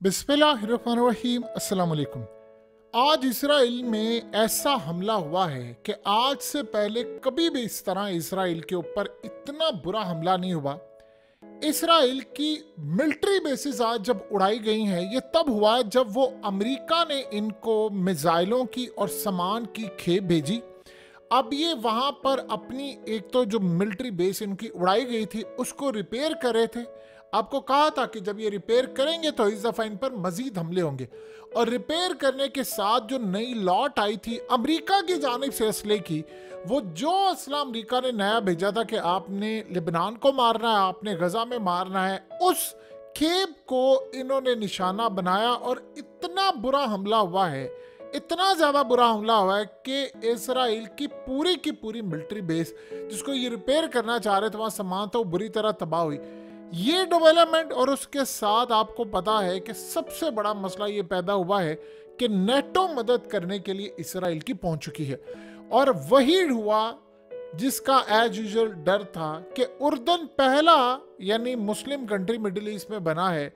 बिस्मिल्लाहिर्रहमानिर्रहीम। अस्सलाम वालेकुम। आज इसराइल में ऐसा हमला हुआ है कि आज से पहले कभी भी इस तरह इसराइल के ऊपर इतना बुरा हमला नहीं हुआ। इसराइल की मिलिट्री बेसिस आज जब उड़ाई गई हैं, ये तब हुआ जब वो अमेरिका ने इनको मिसाइलों की और सामान की खेप भेजी। अब ये वहां पर अपनी एक तो जो मिलिट्री बेस इनकी उड़ाई गई थी उसको रिपेयर कर रहे थे। आपको कहा था कि जब ये रिपेयर करेंगे तो इस दफा इन पर मजीद हमले होंगे। और रिपेयर करने के साथ जो नई लॉट आई थी अमेरिका की जानिब से असले की, वो जो असला अमेरिका ने नया भेजा था कि आपने लेबनान को मारना है, आपने गजा में मारना है, उस खेप को इन्होंने निशाना बनाया और इतना बुरा हमला हुआ है, इतना ज्यादा बुरा हमला हुआ है कि इसराइल की पूरी मिलिट्री बेस जिसको ये रिपेयर करना चाह रहे थे, वहां सामान तो बुरी तरह तबाह हुई। ये डेवलपमेंट और उसके साथ आपको पता है कि सबसे बड़ा मसला ये पैदा हुआ है कि नेटो मदद करने के लिए इसराइल की पहुंच चुकी है। और वही हुआ जिसका एज यूजुअल डर था कि उर्दन पहला यानी मुस्लिम कंट्री मिडिल ईस्ट में बना है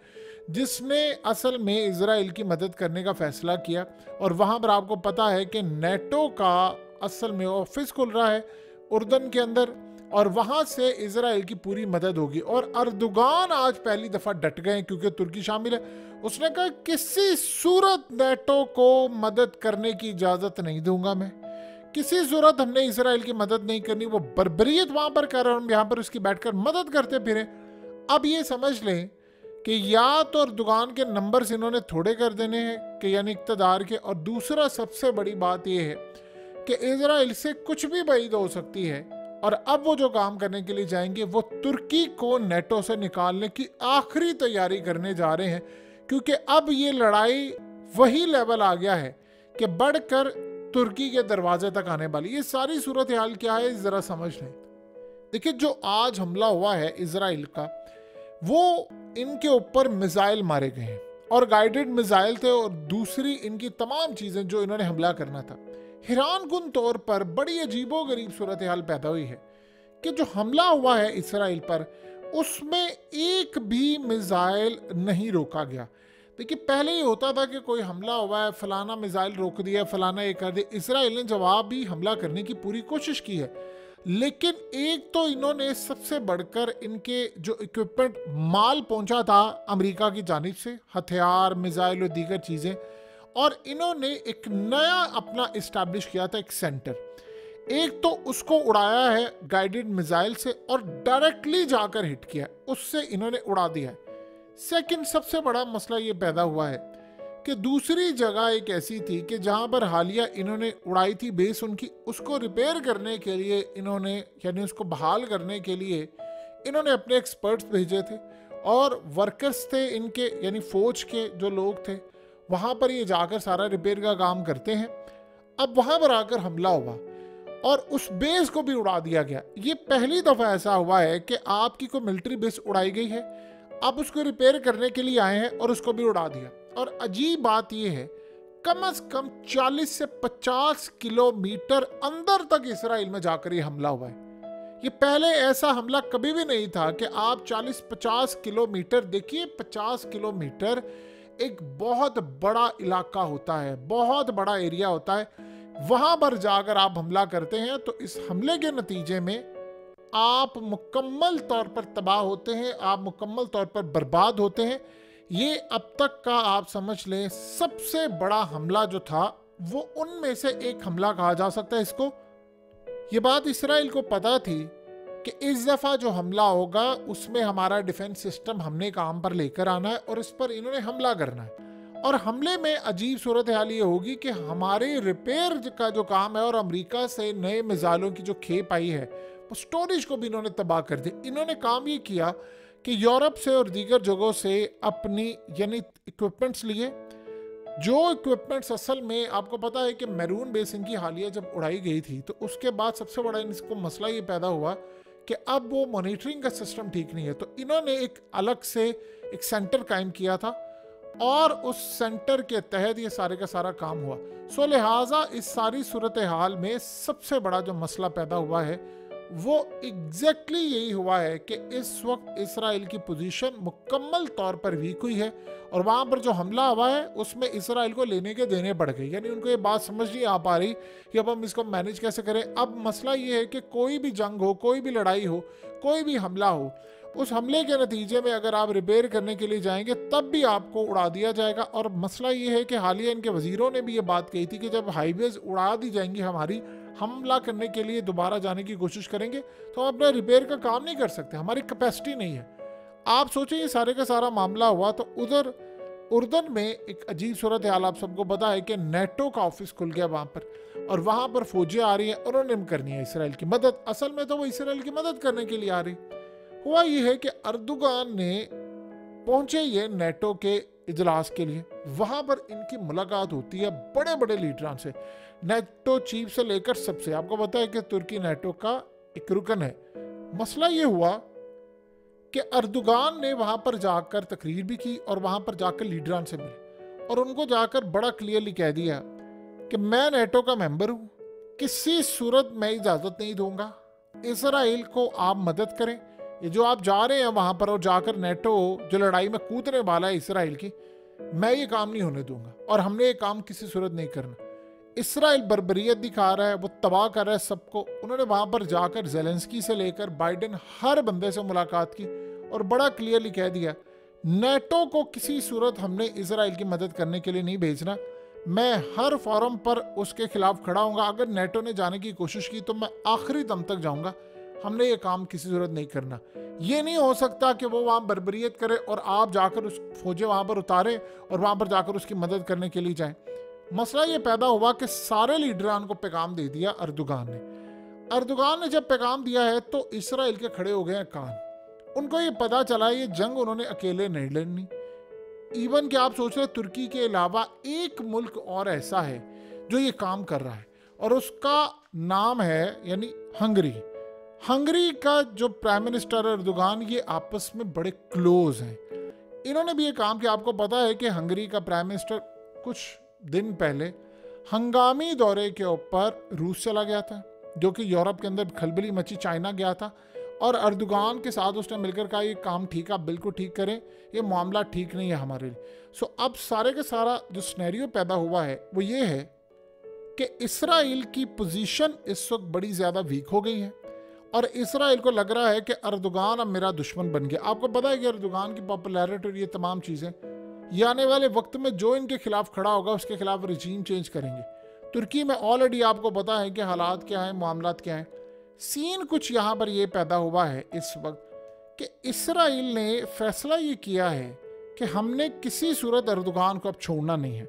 जिसने असल में इसराइल की मदद करने का फैसला किया। और वहां पर आपको पता है कि नेटो का असल में ऑफिस खुल रहा है उर्दन के अंदर और वहां से इसराइल की पूरी मदद होगी। और अर्दोगान आज पहली दफा डट गए क्योंकि तुर्की शामिल है। उसने कहा किसी सूरत नेटो को मदद करने की इजाजत नहीं दूंगा, मैं किसी सूरत हमने इसराइल की मदद नहीं करनी। वो बर्बरियत वहां पर कर रहे हैं, हम यहां पर उसकी बैठकर मदद करते फिरे। अब ये समझ लें कि या तो अर्दोगान के नंबर्स इन्होंने थोड़े कर देने हैं कि यानी इक़्तिदार के, और दूसरा सबसे बड़ी बात यह है कि इसराइल से कुछ भी बैद हो सकती है। और अब वो जो काम करने के लिए जाएंगे वो तुर्की को नेटो से निकालने की आखिरी तैयारी करने जा रहे हैं, क्योंकि अब ये लड़ाई वही लेवल आ गया है कि बढ़कर तुर्की के दरवाजे तक आने वाली। ये सारी सूरत हाल क्या है जरा समझ लें। देखिए, जो आज हमला हुआ है इसराइल का, वो इनके ऊपर मिसाइल मारे गए हैं और गाइडेड मिसाइल थे, और दूसरी इनकी तमाम चीजें जो इन्होंने हमला करना था। हैरानकुन तौर पर बड़ी अजीबो गरीब सूरत हाल पैदा हुई है कि जो हमला हुआ है इसराइल पर उसमें एक भी मिसाइल नहीं रोका गया। देखिए, पहले ही होता था कि कोई हमला हुआ है, फलाना मिसाइल रोक दिया, फलाना ये कर दिया। इसराइल ने जवाब भी हमला करने की पूरी कोशिश की है, लेकिन एक तो इन्होंने सबसे बढ़कर इनके जो इक्विपमेंट माल पहुंचा था अमेरिका की जानिब से, हथियार, मिसाइल और दीगर चीजें, और इन्होंने एक नया अपना इस्टेब्लिश किया था एक सेंटर। एक तो उसको उड़ाया है गाइडेड मिसाइल से और डायरेक्टली जाकर हिट किया, उससे इन्होंने उड़ा दिया है। सेकंड सबसे बड़ा मसला ये पैदा हुआ है कि दूसरी जगह एक ऐसी थी कि जहां पर हालिया इन्होंने उड़ाई थी बेस उनकी, उसको रिपेयर करने के लिए इन्होंने यानी उसको बहाल करने के लिए इन्होंने अपने एक्सपर्ट्स भेजे थे और वर्कर्स थे इनके यानी फौज के जो लोग थे, वहां पर ये जाकर सारा रिपेयर का काम करते हैं। अब वहां पर आकर हमला हुआ और उस बेस को भी उड़ा दिया गया। ये पहली दफा ऐसा हुआ है कि आपकी कोई मिलिट्री बेस उड़ाई गई है, आप उसको रिपेयर करने के लिए आए हैं और उसको भी उड़ा दिया। और अजीब बात यह है, कम से कम 40 से 50 किलोमीटर अंदर तक इसराइल में जाकर ये हमला हुआ है। ये पहले ऐसा हमला कभी भी नहीं था कि आप 40-50 किलोमीटर, देखिए 50 किलोमीटर एक बहुत बड़ा इलाका होता है, बहुत बड़ा एरिया होता है, वहां पर जाकर आप हमला करते हैं तो इस हमले के नतीजे में आप मुकम्मल तौर पर तबाह होते हैं, आप मुकम्मल तौर पर बर्बाद होते हैं। ये अब तक का आप समझ लें सबसे बड़ा हमला जो था वो उनमें से एक हमला कहा जा सकता है इसको। ये बात इसराइल को पता थी कि इस दफा जो हमला होगा उसमें हमारा डिफेंस सिस्टम हमने काम पर लेकर आना है और इस पर इन्होंने हमला करना है। और हमले में अजीब सूरत हाल ये होगी कि हमारे रिपेयर का जो काम है और अमेरिका से नए मिसाइलों की जो खेप आई है वो स्टोरेज को भी इन्होंने तबाह कर दिया। इन्होंने काम ये किया कि यूरोप से और दीगर जगहों से अपनी यानी इक्विपमेंट्स लिए, जो इक्विपमेंट्स असल में आपको पता है कि मैरून बेस इनकी हालिया जब उड़ाई गई थी तो उसके बाद सबसे बड़ा इनको मसला ये पैदा हुआ कि अब वो मॉनिटरिंग का सिस्टम ठीक नहीं है। तो इन्होंने एक अलग से एक सेंटर कायम किया था और उस सेंटर के तहत ये सारे का सारा काम हुआ। सो लिहाजा इस सारी सूरत हाल में सबसे बड़ा जो मसला पैदा हुआ है वो एग्जैक्टली यही हुआ है कि इस वक्त इसराइल की पोजीशन मुकम्मल तौर पर वीक हुई है और वहाँ पर जो हमला हुआ है उसमें इसराइल को लेने के देने पड़ गए। यानी उनको ये बात समझ नहीं आ पा रही कि अब हम इसको मैनेज कैसे करें। अब मसला ये है कि कोई भी जंग हो, कोई भी लड़ाई हो, कोई भी हमला हो, उस हमले के नतीजे में अगर आप रिपेयर करने के लिए जाएंगे तब भी आपको उड़ा दिया जाएगा। और मसला ये है कि हालिया इनके वजीरों ने भी ये बात कही थी कि जब हाईवेज उड़ा दी जाएंगी हमारी, हमला करने के लिए दोबारा जाने की कोशिश करेंगे तो हम अपना रिपेयर का काम नहीं कर सकते, हमारी कैपेसिटी नहीं है। आप सोचें ये सारे का सारा मामला हुआ तो उधर उर्दन में एक अजीब सूरत हाल आप सबको पता है कि नेटो का ऑफिस खुल गया वहाँ पर और वहाँ पर फौजें आ रही हैं और उन्होंने करनी है इसराइल की मदद। असल में तो वो इसराइल की मदद करने के लिए आ रही। हुआ ये है कि अर्दोगान ने पहुंचे ये नेटो के इजलास के लिए, वहां पर इनकी मुलाकात होती है बड़े बड़े लीडरान से, नेटो चीफ से लेकर सबसे। आपको पता है कि तुर्की नेटो का एक रुकन है। मसला ये हुआ कि अर्दोगान ने वहां पर जाकर तकरीर भी की और वहां पर जाकर लीडरान से मिले और उनको जाकर बड़ा क्लियरली कह दिया कि मैं नेटो का मेंबर हूं, किसी सूरत में इजाजत नहीं दूंगा इसराइल को आप मदद करें। ये जो आप जा रहे हैं वहां पर और जाकर नेटो जो लड़ाई में कूदने वाला है इसराइल की, मैं ये काम नहीं होने दूंगा और हमने ये काम किसी सूरत नहीं करना। इसराइल बर्बरियत दिखा रहा है, वो तबाह कर रहा है सबको। उन्होंने वहां पर जाकर जेलेंस्की से लेकर बाइडेन हर बंदे से मुलाकात की और बड़ा क्लियरली कह दिया नेटो को किसी सूरत हमने इसराइल की मदद करने के लिए नहीं भेजना। मैं हर फोरम पर उसके खिलाफ खड़ा हूँगा। अगर नेटो ने जाने की कोशिश की तो मैं आखिरी दम तक जाऊँगा। हमने ये काम किसी सूरत नहीं करना। ये नहीं हो सकता कि वो वहाँ बर्बरियत करे और आप जाकर उस फौजें वहाँ पर उतारें और वहाँ पर जाकर उसकी मदद करने के लिए जाएं। मसला ये पैदा हुआ कि सारे लीडरान को पैगाम दे दिया अर्दोगान ने। अर्दोगान ने जब पैगाम दिया है तो इसराइल के खड़े हो गए हैं कान। उनको ये पता चला ये जंग उन्होंने अकेले नहीं लड़नी। इवन कि आप सोच रहे तुर्की के अलावा एक मुल्क और ऐसा है जो ये काम कर रहा है और उसका नाम है यानी हंगरी। हंगरी का जो प्राइम मिनिस्टर अर्दोगान, ये आपस में बड़े क्लोज हैं। इन्होंने भी ये काम किया। आपको पता है कि हंगरी का प्राइम मिनिस्टर कुछ दिन पहले हंगामी दौरे के ऊपर रूस चला गया था, जो कि यूरोप के अंदर खलबली मची, चाइना गया था और अर्दोगान के साथ उसने मिलकर कहा ये काम ठीक है, आप बिल्कुल ठीक करें, ये मामला ठीक नहीं है हमारे लिए। सो अब सारे का सारा जो सिनेरियो पैदा हुआ है वो ये है कि इसराइल की पोजीशन इस वक्त बड़ी ज़्यादा वीक हो गई है और इसराइल को लग रहा है कि अर्दोगान अब मेरा दुश्मन बन गया। आपको पता है कि अर्दोगान की पॉपुलैरिटी और ये तमाम चीज़ें, ये आने वाले वक्त में जो इनके खिलाफ खड़ा होगा उसके खिलाफ रजीम चेंज करेंगे। तुर्की में ऑलरेडी आपको पता है कि हालात क्या हैं, मामलात क्या हैं। सीन कुछ यहाँ पर ये पैदा हुआ है इस वक्त कि इसराइल ने फैसला ये किया है कि हमने किसी सूरत अर्दोगान को अब छोड़ना नहीं है।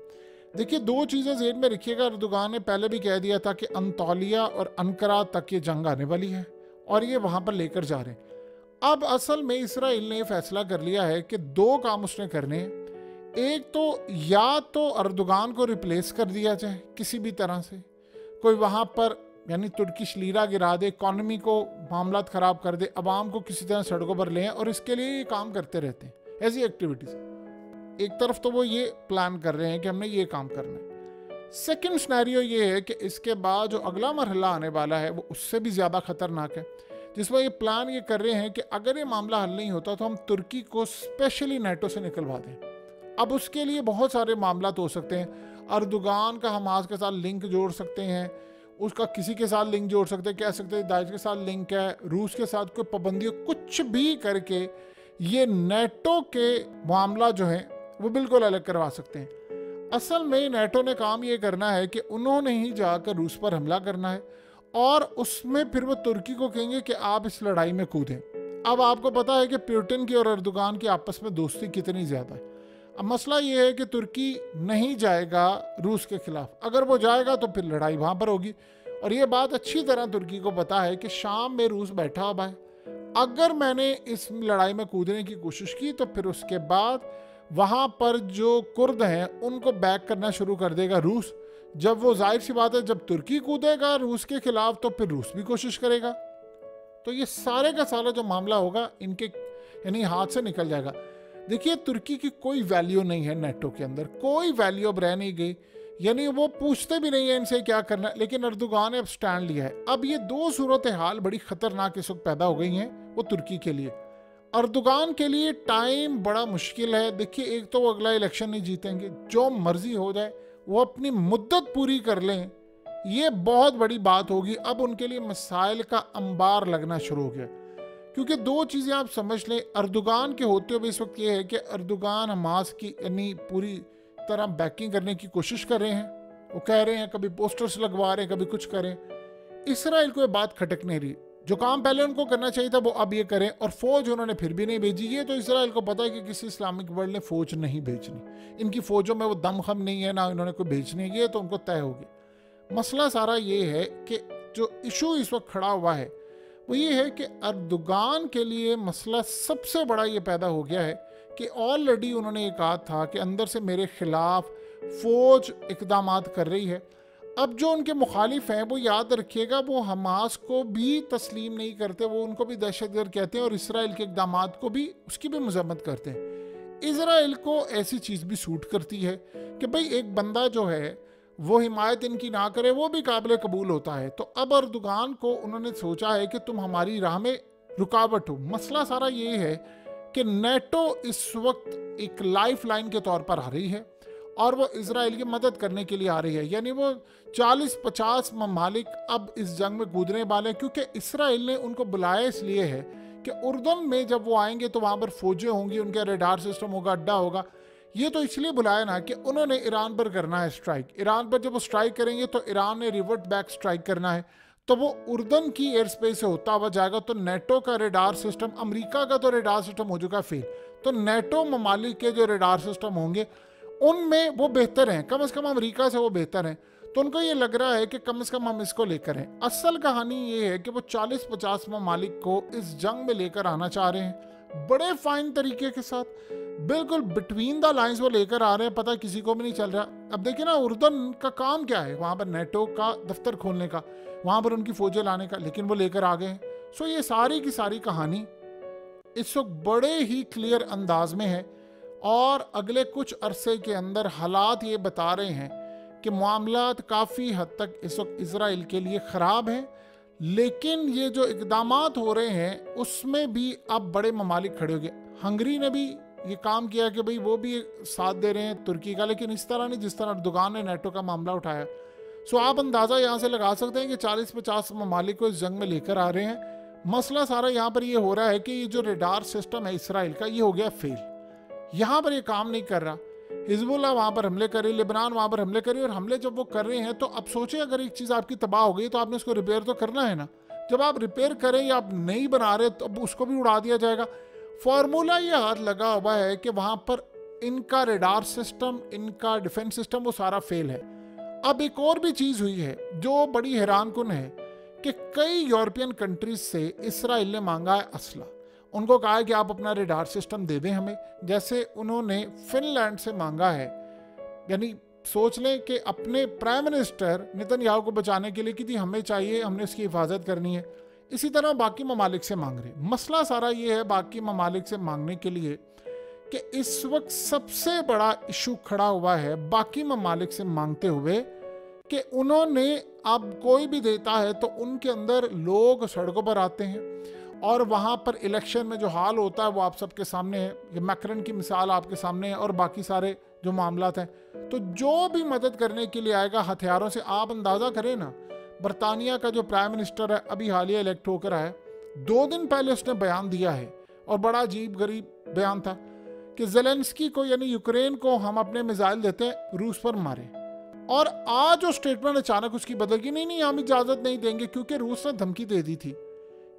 देखिए, दो चीज़ें ज़हन में रखिएगा। अर्दोगान ने पहले भी कह दिया था कि अंतालिया और अनकरा तक ये जंग आने वाली है और ये वहाँ पर लेकर जा रहे हैं। अब असल में इसराइल ने फैसला कर लिया है कि दो काम उसने करने हैं। एक तो या तो अर्दोगान को रिप्लेस कर दिया जाए किसी भी तरह से, कोई वहाँ पर यानी तुर्किश लीरा गिरा दे, इकॉनमी को मामलात ख़राब कर दे, अवाम को किसी तरह सड़कों पर ले आए और इसके लिए ये काम करते रहते हैं ऐसी एक्टिविटीज़। एक तरफ तो वो ये प्लान कर रहे हैं कि हमने ये काम करना है। सेकेंड सिनेरियो ये है कि इसके बाद जो अगला मरहला आने वाला है वो उससे भी ज़्यादा ख़तरनाक है, जिसमें ये प्लान ये कर रहे हैं कि अगर ये मामला हल नहीं होता तो हम तुर्की को स्पेशली नेटो से निकलवा दें। अब उसके लिए बहुत सारे मामला तो हो सकते हैं। अर्दोगान का हमास के साथ लिंक जोड़ सकते हैं, उसका किसी के साथ लिंक जोड़ सकते हैं, कह सकते हैं दाइश के साथ लिंक है, रूस के साथ कोई पाबंदी, कुछ भी करके ये नेटो के मामला जो है वो बिल्कुल अलग करवा सकते हैं। असल में नेटो ने काम ये करना है कि उन्होंने ही जाकर रूस पर हमला करना है और उसमें फिर वो तुर्की को कहेंगे कि आप इस लड़ाई में कूदें। अब आपको पता है कि पुतिन की और अर्दोगान की आपस में दोस्ती कितनी ज़्यादा है। अब मसला ये है कि तुर्की नहीं जाएगा रूस के खिलाफ, अगर वो जाएगा तो फिर लड़ाई वहाँ पर होगी और ये बात अच्छी तरह तुर्की को पता है कि शाम में रूस बैठा हुआ है। अगर मैंने इस लड़ाई में कूदने की कोशिश की तो फिर उसके बाद वहाँ पर जो कुर्द हैं उनको बैक करना शुरू कर देगा रूस। जब वो जाहिर सी बात है जब तुर्की कूदेगा रूस के खिलाफ तो फिर रूस भी कोशिश करेगा। तो ये सारे का सारा जो मामला होगा इनके यानी हाथ से निकल जाएगा। देखिए, तुर्की की कोई वैल्यू नहीं है नेटो के अंदर, कोई वैल्यू अब रह नहीं गई यानी वो पूछते भी नहीं है इनसे क्या करना है, लेकिन अर्दोगान ने अब स्टैंड लिया है। अब ये दो सूरत हाल बड़ी खतरनाक इस वक्त पैदा हो गई हैं वो तुर्की के लिए। अर्दोगान के लिए टाइम बड़ा मुश्किल है। देखिए, एक तो वो अगला इलेक्शन नहीं जीतेंगे, जो मर्जी हो जाए वो अपनी मुद्दत पूरी कर लें, ये बहुत बड़ी बात होगी। अब उनके लिए मसाइल का अंबार लगना शुरू हो गया, क्योंकि दो चीज़ें आप समझ लें। अर्दोगान के होते हुए इस वक्त ये है कि अर्दोगान हमास की यानी पूरी तरह बैकिंग करने की कोशिश कर रहे हैं। वो कह रहे हैं, कभी पोस्टर्स लगवा रहे हैं, कभी कुछ करें। इसराइल को ये बात खटक नहीं रही। जो काम पहले उनको करना चाहिए था वो अब ये करें, और फौज उन्होंने फिर भी नहीं भेजी। ये तो इसराइल को पता है कि किसी इस्लामिक वर्ल्ड ने फौज नहीं भेजनी, इनकी फौजों में वो दमखम नहीं है, ना इन्होंने कोई भेजनी है, ये तो उनको तय हो गया। मसला सारा ये है कि जो इशू इस वक्त खड़ा हुआ है वो ये है कि अर्दोगान के लिए मसला सबसे बड़ा ये पैदा हो गया है कि ऑलरेडी उन्होंने ये कहा था कि अंदर से मेरे खिलाफ फौज इकदामात कर रही है। अब जो उनके मुखालिफ हैं वो याद रखिएगा, वो हमास को भी तस्लीम नहीं करते, वो उनको भी दहशतगर्द कहते हैं और इसराइल के इकदामात को भी, उसकी भी मजम्मत करते हैं। इसराइल को ऐसी चीज़ भी सूट करती है कि भाई एक बंदा जो है वो हिमायत इनकी ना करे, वो भी काबिल कबूल होता है। तो अब अर्दोगान को उन्होंने सोचा है कि तुम हमारी राह में रुकावट हो। मसला सारा ये है कि नेटो इस वक्त एक लाइफ लाइन के तौर पर आ रही है और वो इसराइल की मदद करने के लिए आ रही है। यानी वो 40-50 ममालिक अब इस जंग में कूदने वाले हैं, क्योंकि इसराइल ने उनको बुलाया इसलिए है कि उर्दन में जब वो आएंगे तो वहाँ पर फौजें होंगी, उनका रेडार सिस्टम होगा, अड्डा होगा। ये तो इसलिए बुलाया ना कि उन्होंने ईरान पर करना है स्ट्राइक। ईरान पर जब वो स्ट्राइक करेंगे तो ईरान ने रिवर्ट बैक स्ट्राइक करना है, तो वो उर्दन की एयर स्पेस से होता हुआ जाएगा। तो नेटो का रेडार सिस्टम, अमेरिका का तो रेडार सिस्टम हो चुका फेल, तो नेटो ममालिक के जो रेडार सिस्टम होंगे उनमें वो बेहतर हैं, कम से कम अमेरिका से वो बेहतर हैं। तो उनको ये लग रहा है कि कम से कम हम इसको लेकर हैं। असल कहानी ये है कि वो 40-50 ममालिक को इस जंग में लेकर आना चाह रहे हैं, बड़े फाइन तरीके के साथ, बिल्कुल बिटवीन द लाइंस वो लेकर आ रहे हैं, पता किसी को भी नहीं चल रहा। अब देखिए ना, उर्दन का काम क्या है, वहाँ पर नेटो का दफ्तर खोलने का, वहाँ पर उनकी फौजें लाने का, लेकिन वो लेकर आ गए हैं। सो ये सारी की सारी कहानी इस वक्त बड़े ही क्लियर अंदाज में है और अगले कुछ अरसे के अंदर हालात ये बता रहे हैं कि मामलात काफ़ी हद तक इस वक्त इसराइल के लिए ख़राब हैं। लेकिन ये जो इक़दामात हो रहे हैं उसमें भी अब बड़े ममालिक खड़े हो गए। हंगरी ने भी ये काम किया कि भाई वो भी साथ दे रहे हैं तुर्की का, लेकिन इस तरह नहीं जिस तरह अर्दोगान ने नेटो का मामला उठाया। सो आप अंदाज़ा यहाँ से लगा सकते हैं कि 40-50 ममालिक को इस जंग में लेकर आ रहे हैं। मसला सारा यहाँ पर ये हो रहा है कि ये जो रेडार सिस्टम है इसराइल का, ये हो गया फेल, यहाँ पर ये काम नहीं कर रहा। हिजबुल्लाह वहाँ पर हमले करे, लेबनान वहाँ पर हमले करे, और हमले जब वो कर रहे हैं तो अब सोचें अगर एक चीज़ आपकी तबाह हो गई तो आपने उसको रिपेयर तो करना है ना। जब आप रिपेयर करें या आप नहीं बना रहे तो अब उसको भी उड़ा दिया जाएगा। फॉर्मूला ये हाथ लगा हुआ है कि वहाँ पर इनका रेडार सिस्टम, इनका डिफेंस सिस्टम वो सारा फेल है। अब एक और भी चीज़ हुई है जो बड़ी हैरानकुन है कि कई यूरोपियन कंट्रीज से इसराइल ने मांगा है असला। उनको कहा है कि आप अपना रेडार सिस्टम दे दें हमें, जैसे उन्होंने फिनलैंड से मांगा है। यानी सोच लें कि अपने प्राइम मिनिस्टर नेतन्याहू को बचाने के लिए कि जी हमें चाहिए, हमने उसकी हिफाजत करनी है। इसी तरह बाकी ममालिक से मांग रहे। मसला सारा ये है बाकी ममालिक से मांगने के लिए कि इस वक्त सबसे बड़ा इशू खड़ा हुआ है बाकी ममालिक से मांगते हुए कि उन्होंने, अब कोई भी देता है तो उनके अंदर लोग सड़कों पर आते हैं और वहाँ पर इलेक्शन में जो हाल होता है वो आप सबके सामने है। ये मैक्रन की मिसाल आपके सामने है और बाकी सारे जो मामलात हैं। तो जो भी मदद करने के लिए आएगा हथियारों से, आप अंदाज़ा करें ना, बरतानिया का जो प्राइम मिनिस्टर है अभी हालिया इलेक्ट होकर आया, 2 दिन पहले उसने बयान दिया है और बड़ा अजीब गरीब बयान था कि ज़ेलेंस्की को यानी यूक्रेन को हम अपने मिसाइल देते हैं, रूस पर मारे। और आज वो स्टेटमेंट अचानक उसकी बदल गई, नहीं हम इजाज़त नहीं देंगे, क्योंकि रूस ने धमकी दे दी थी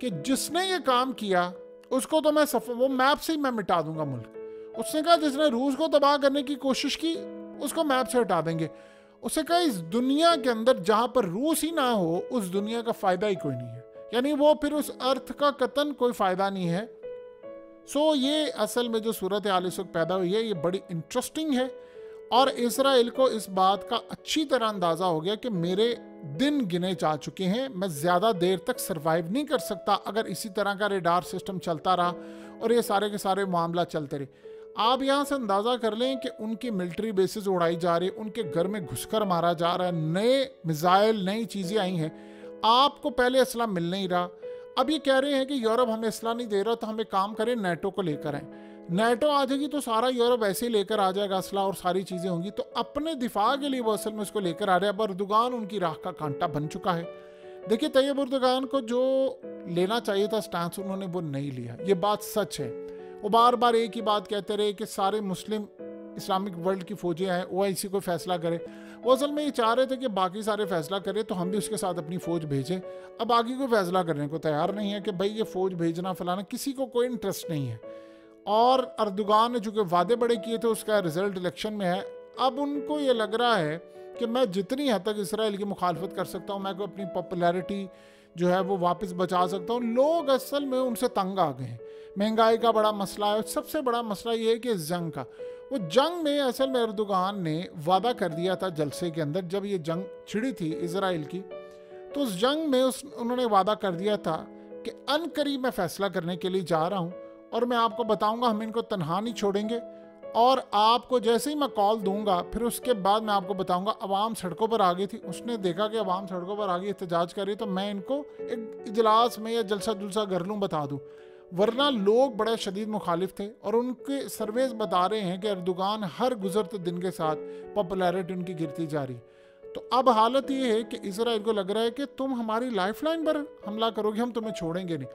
कि जिसने ये काम किया उसको तो मैं वो मैप से ही मैं मिटा दूंगा मुल्क। उसने कहा जिसने रूस को तबाह करने की कोशिश की उसको मैप से हटा देंगे। उसने कहा इस दुनिया के अंदर जहां पर रूस ही ना हो उस दुनिया का फायदा ही कोई नहीं है, यानी वो फिर उस अर्थ का कतन कोई फायदा नहीं है। सो ये असल में जो सूरत हाल इस वक्त पैदा हुई है ये बड़ी इंटरेस्टिंग है और इसराइल को इस बात का अच्छी तरह अंदाज़ा हो गया कि मेरे दिन गिने जा चुके हैं, मैं ज़्यादा देर तक सरवाइव नहीं कर सकता अगर इसी तरह का रेडार सिस्टम चलता रहा और ये सारे के सारे मामला चलते रहे। आप यहाँ से अंदाज़ा कर लें कि उनकी मिलिट्री बेसिस उड़ाई जा रही है, उनके घर में घुसकर मारा जा रहा है, नए मिसाइल नई चीज़ें आई हैं, आपको पहले असला मिल नहीं रहा। अब ये कह रहे हैं कि यूरोप हमें असला नहीं दे रहा, तो हम एक काम करें, नेटो को लेकर आएँ। नेटो आ जाएगी तो सारा यूरोप ऐसे ही लेकर आ जाएगा असला और सारी चीज़ें होंगी। तो अपने दिफा के लिए वो असल में उसको लेकर आ रहे हैं। अब अर्दोगान उनकी राह का कांटा बन चुका है। देखिए, तैयब अर्दोगान को जो लेना चाहिए था स्टैंस, उन्होंने वो नहीं लिया, ये बात सच है। वो बार बार एक ही बात कहते रहे कि सारे मुस्लिम इस्लामिक वर्ल्ड की फौजें हैं, OIC को फैसला करे। वो असल में ये चाह रहे थे कि बाकी सारे फैसला करें तो हम भी उसके साथ अपनी फ़ौज भेजें। अब बाकी कोई फैसला करने को तैयार नहीं है कि भाई ये फ़ौज भेजना फलाना, किसी को कोई इंटरेस्ट नहीं है। और अर्दोगान ने चूँकि वादे बड़े किए थे, उसका रिजल्ट इलेक्शन में है। अब उनको ये लग रहा है कि मैं जितनी हद तक इसराइल की मुखालफत कर सकता हूँ, मैं को अपनी पॉपुलैरिटी जो है वो वापस बचा सकता हूँ। लोग असल में उनसे तंग आ गए हैं। महंगाई का बड़ा मसला है, सबसे बड़ा मसला ये है कि इस जंग का, वो जंग में असल में अर्दोगान ने वादा कर दिया था जलसे के अंदर, जब ये जंग छिड़ी थी इसराइल की, तो उस जंग में उन्होंने वादा कर दिया था कि अनकरीब मैं फैसला करने के लिए जा रहा हूँ और मैं आपको बताऊंगा, हम इनको तन्हा नहीं छोड़ेंगे, और आपको जैसे ही मैं कॉल दूंगा फिर उसके बाद मैं आपको बताऊंगा। अवाम सड़कों पर आ गई थी, उसने देखा कि अवाम सड़कों पर आ गई, एहतजाज कर रही, तो मैं इनको एक इजलास में या जलसा जुलसा कर लूँ, बता दूँ। वरना लोग बड़े शदीद मुखालिफ थे और उनके सर्वेज बता रहे हैं कि अर्दोगान हर गुजरते दिन के साथ पॉपुलैरिटी उनकी गिरती जा रही। तो अब हालत ये है कि इसराइल को लग रहा है कि तुम हमारी लाइफलाइन पर हमला करोगे, हम तुम्हें छोड़ेंगे नहीं।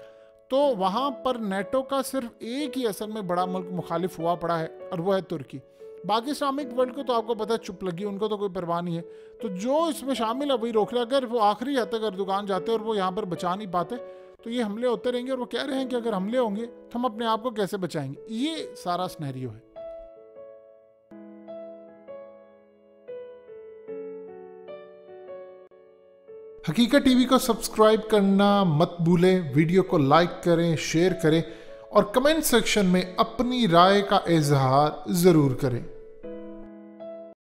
तो वहाँ पर नेटो का सिर्फ एक ही असल में बड़ा मुल्क मुखालिफ हुआ पड़ा है, और वो है तुर्की। बाकी इस्लामिक वर्ल्ड को तो आपको पता है चुप लगी, उनको तो कोई परवाह नहीं है। तो जो इसमें शामिल है वही रोक लिया। अगर वो आखिरी हद तक अर्दोगान जाते और वो यहाँ पर बचा नहीं पाते तो ये हमले होते रहेंगे, और वो कह रहे हैं कि अगर हमले होंगे तो हम अपने आप को कैसे बचाएंगे। ये सारा सिनेरियो है। हकीकत टीवी को सब्सक्राइब करना मत भूलें, वीडियो को लाइक करें, शेयर करें और कमेंट सेक्शन में अपनी राय का इजहार ज़रूर करें।